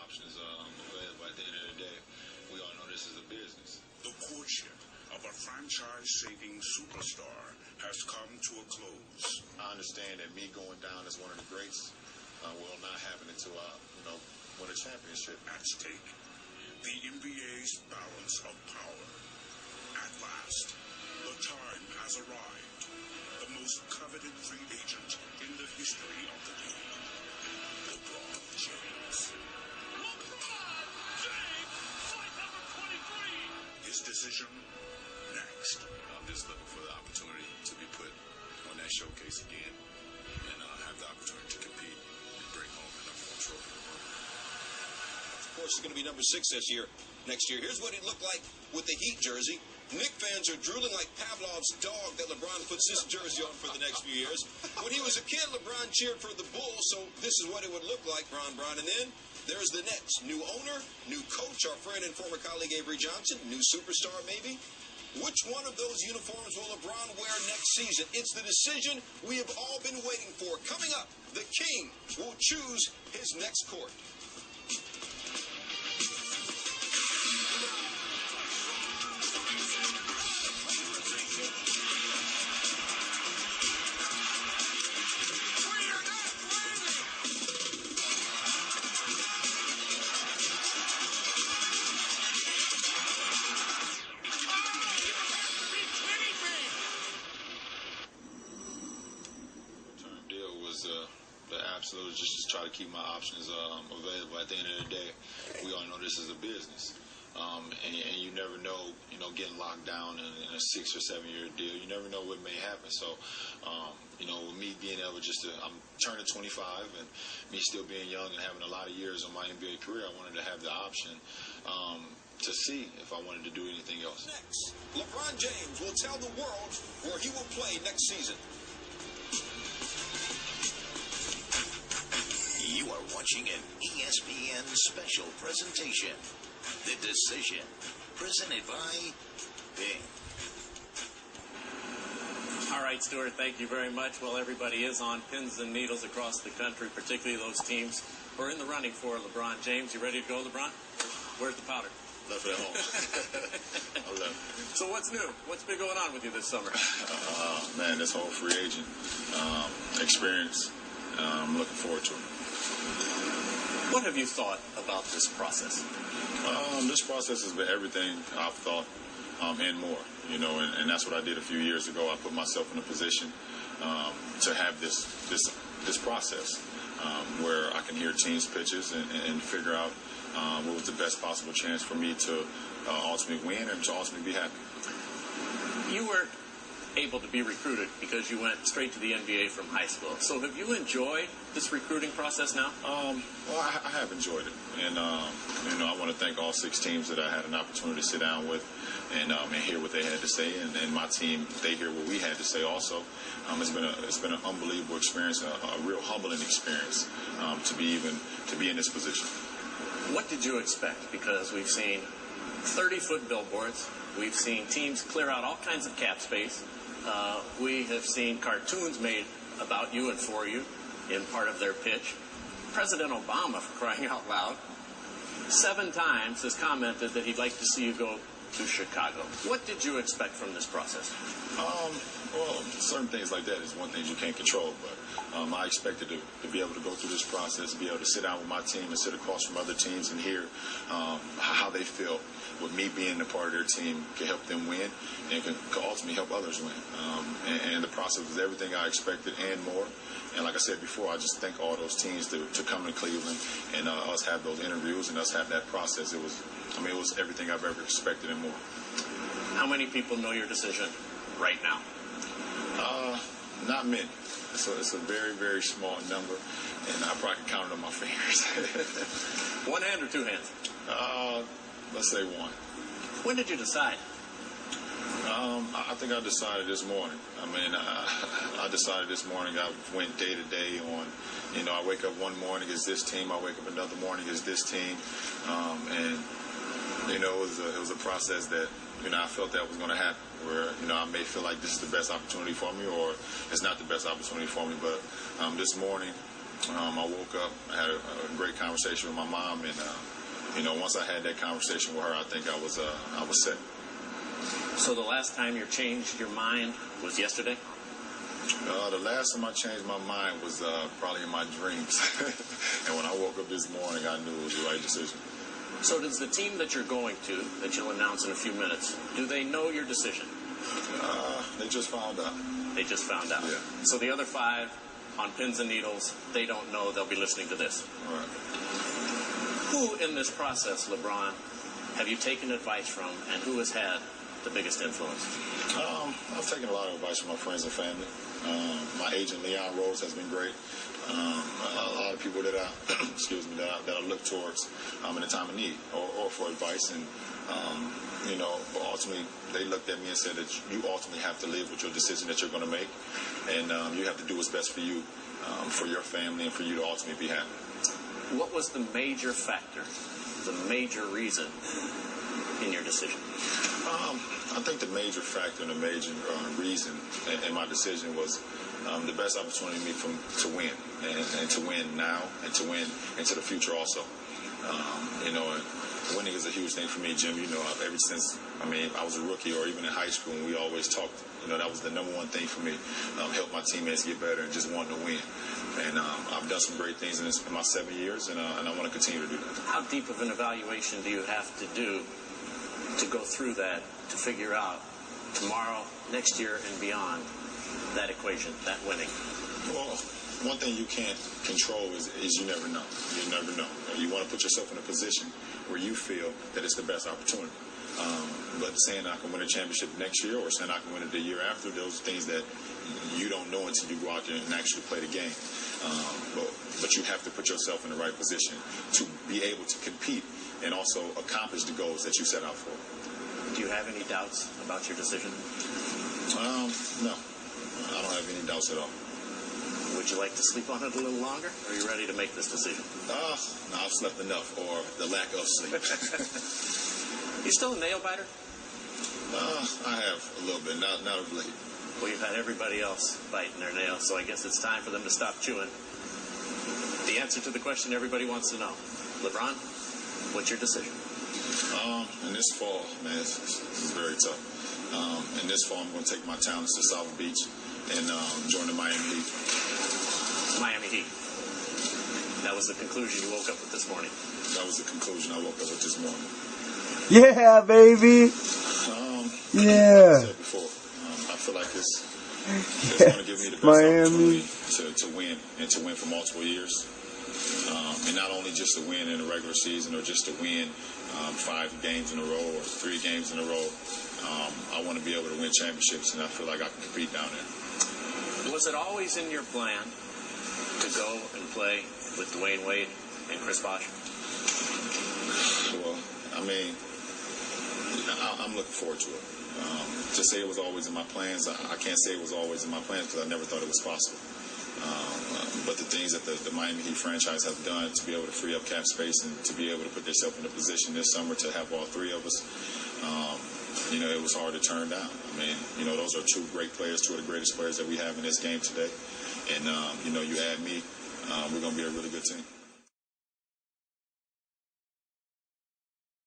options available. At the end of the day, we all know this is a business. The courtship of a franchise-saving superstar has come to a close. I understand that me going down as one of the greats will not happen until I, win a championship. At stake, the NBA's balance of power. At last, the time has arrived. The most coveted free agent in the history of the league, LeBron James. LeBron James, fight number 23. His decision next. I'm just looking for the opportunity to be put on that showcase again and have the opportunity to compete and bring home the #1 trophy. Of course, it's going to be number 6 next year. Here's what it looked like with the Heat jersey. Knick fans are drooling like Pavlov's dog that LeBron puts this jersey on for the next few years. When he was a kid, LeBron cheered for the Bulls, so this is what it would look like, Bron. And then there's the Nets. New owner, new coach, our friend and former colleague Avery Johnson, new superstar maybe. Which one of those uniforms will LeBron wear next season? It's the decision we have all been waiting for. Coming up, the King will choose his next court. Absolutely, just to try to keep my options available. At the end of the day, we all know this is a business, and you never know, getting locked down in a 6 or 7 year deal. You never know what may happen. So, with me being able I'm turning 25, and me still being young and having a lot of years on my NBA career, I wanted to have the option to see if I wanted to do anything else. Next, LeBron James will tell the world where he will play next season. You are watching an ESPN special presentation. The Decision, presented by Bing. All right, Stuart, thank you very much. Well, everybody is on pins and needles across the country, particularly those teams who are in the running for LeBron James. You ready to go, LeBron? Where's the powder? Left it at home. I left. So what's new? What's been going on with you this summer? Man, this whole free agent experience, I'm looking forward to it. What have you thought about this process? This process has been everything I've thought and more, and that's what I did a few years ago. I put myself in a position to have this process where I can hear teams' pitches and figure out what was the best possible chance for me to ultimately win and to ultimately be happy. You were able to be recruited because you went straight to the NBA from high school. So have you enjoyed this recruiting process now? Well, I have enjoyed it. And, I want to thank all 6 teams that I had an opportunity to sit down with and hear what they had to say. And my team, they hear what we had to say also. It's been an unbelievable experience, a real humbling experience to be in this position. What did you expect? Because we've seen 30-foot billboards. We've seen teams clear out all kinds of cap space. We have seen cartoons made about you and for you in part of their pitch. President Obama, for crying out loud, 7 times has commented that he'd like to see you go to Chicago. What did you expect from this process? Well, certain things like that is one thing you can't control, but I expected to be able to go through this process, be able to sit down with my team and sit across from other teams and hear how they feel with me being a part of their team can help them win and can ultimately help others win. And the process was everything I expected and more. And like I said before, I just thank all those teams to come to Cleveland and us have those interviews and us have that process. It was everything I've ever expected and more. How many people know your decision right now? Not many. It's a very, very small number, and I probably can count it on my fingers. 1 hand or 2 hands? Let's say 1. When did you decide? I think I decided this morning. I decided this morning. I went day to day on, I wake up one morning as this team. I wake up another morning as this team. And, it was a process that, I felt that was going to happen where, I may feel like this is the best opportunity for me or it's not the best opportunity for me. But this morning, I woke up, I had a great conversation with my mom, and once I had that conversation with her, I think I was set. So the last time you changed your mind was yesterday? The last time I changed my mind was probably in my dreams. And when I woke up this morning, I knew it was the right decision. So does the team that you're going to, that you'll announce in a few minutes, do they know your decision? They just found out. They just found out. Yeah. So the other 5 on pins and needles, they don't know. They'll be listening to this. All right. Who in this process, LeBron, have you taken advice from, and who has had the biggest influence? I've taken a lot of advice from my friends and family. My agent, Leon Rose, has been great. A lot of people that I, that I look towards in a time of need or for advice. And, but ultimately, they looked at me and said that you ultimately have to live with your decision that you're going to make. And you have to do what's best for you, for your family, and for you to ultimately be happy. What was the major factor, the major reason in your decision? I think the major factor and the major reason in my decision was the best opportunity for me to win, and to win now, and to win into the future also. And winning is a huge thing for me, Jim. Ever since, I was a rookie or even in high school, and we always talked, that was the number one thing for me, help my teammates get better and just wanting to win. And I've done some great things in my 7 years, and I want to continue to do that. How deep of an evaluation do you have to do to go through that, to figure out tomorrow, next year, and beyond that equation, that winning? Well, one thing you can't control is you never know. You never know. You want to put yourself in a position where you feel that it's the best opportunity. But saying I can win a championship next year or saying I can win it the year after, those are things that you don't know until you go out there and actually play the game. But you have to put yourself in the right position to be able to compete and also accomplish the goals that you set out for. Do you have any doubts about your decision? No. I don't have any doubts at all. Would you like to sleep on it a little longer? Or are you ready to make this decision? No, I've slept enough, or the lack of sleep. You still a nail biter? I have a little bit, not of late. Well, you've had everybody else biting their nails, so I guess it's time for them to stop chewing. The answer to the question everybody wants to know. LeBron, what's your decision? In this fall, man, this is very tough. In this fall, I'm going to take my talents to South Beach and join the Miami Heat. Miami Heat. That was the conclusion you woke up with this morning. That was the conclusion I woke up with this morning. Yeah, baby. Yeah. Like I said before, I feel like it's going to give me the best opportunity to win, and to win for multiple years. And not only just to win in the regular season or just to win 5 games in a row or 3 games in a row. I want to be able to win championships, and I feel like I can compete down there. Was it always in your plan to go and play with Dwyane Wade and Chris Bosh? Well, I'm looking forward to it. To say it was always in my plans, I can't say it was always in my plans because I never thought it was possible. But the things that the Miami Heat franchise have done to be able to free up cap space and to be able to put themselves in a position this summer to have all 3 of us, it was hard to turn down. Those are 2 great players, 2 of the greatest players that we have in this game today. And, you add me, we're going to be a really good team.